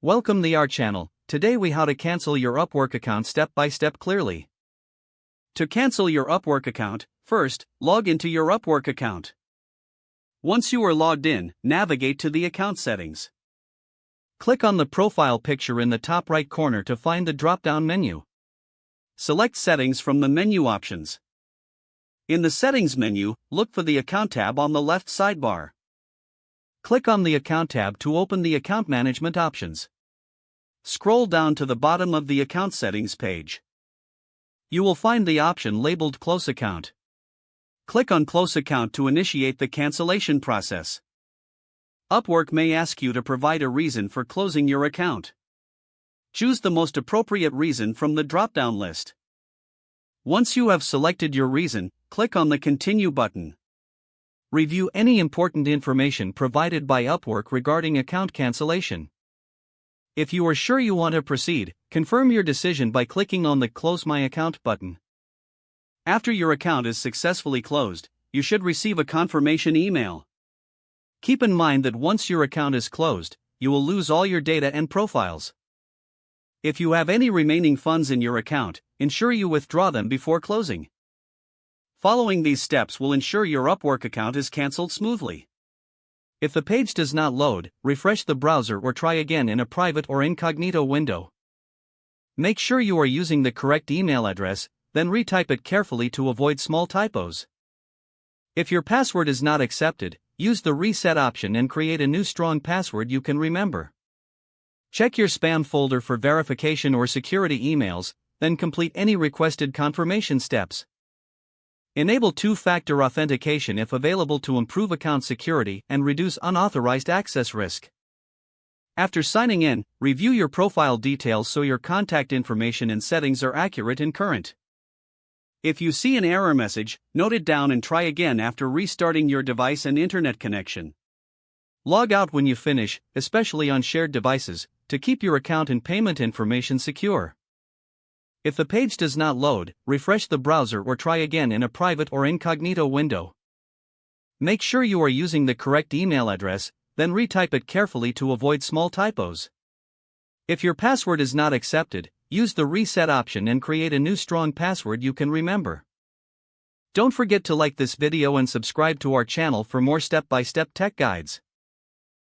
Welcome to our channel. Today we how to cancel your Upwork account step by step clearly. To cancel your Upwork account, first, log into your Upwork account. Once you are logged in, navigate to the account settings. Click on the profile picture in the top right corner to find the drop-down menu. Select Settings from the menu options. In the Settings menu, look for the Account tab on the left sidebar. Click on the Account tab to open the Account Management options. Scroll down to the bottom of the Account Settings page. You will find the option labeled Close Account. Click on Close Account to initiate the cancellation process. Upwork may ask you to provide a reason for closing your account. Choose the most appropriate reason from the drop-down list. Once you have selected your reason, click on the Continue button. Review any important information provided by Upwork regarding account cancellation. If you are sure you want to proceed, confirm your decision by clicking on the Close My Account button. After your account is successfully closed, you should receive a confirmation email. Keep in mind that once your account is closed, you will lose all your data and profiles. If you have any remaining funds in your account, ensure you withdraw them before closing. Following these steps will ensure your Upwork account is cancelled smoothly. If the page does not load, refresh the browser or try again in a private or incognito window. Make sure you are using the correct email address, then retype it carefully to avoid small typos. If your password is not accepted, use the reset option and create a new strong password you can remember. Check your spam folder for verification or security emails, then complete any requested confirmation steps. Enable two-factor authentication if available to improve account security and reduce unauthorized access risk. After signing in, review your profile details so your contact information and settings are accurate and current. If you see an error message, note it down and try again after restarting your device and internet connection. Log out when you finish, especially on shared devices, to keep your account and payment information secure. If the page does not load, refresh the browser or try again in a private or incognito window. Make sure you are using the correct email address, then retype it carefully to avoid small typos. If your password is not accepted, use the reset option and create a new strong password you can remember. Don't forget to like this video and subscribe to our channel for more step-by-step tech guides.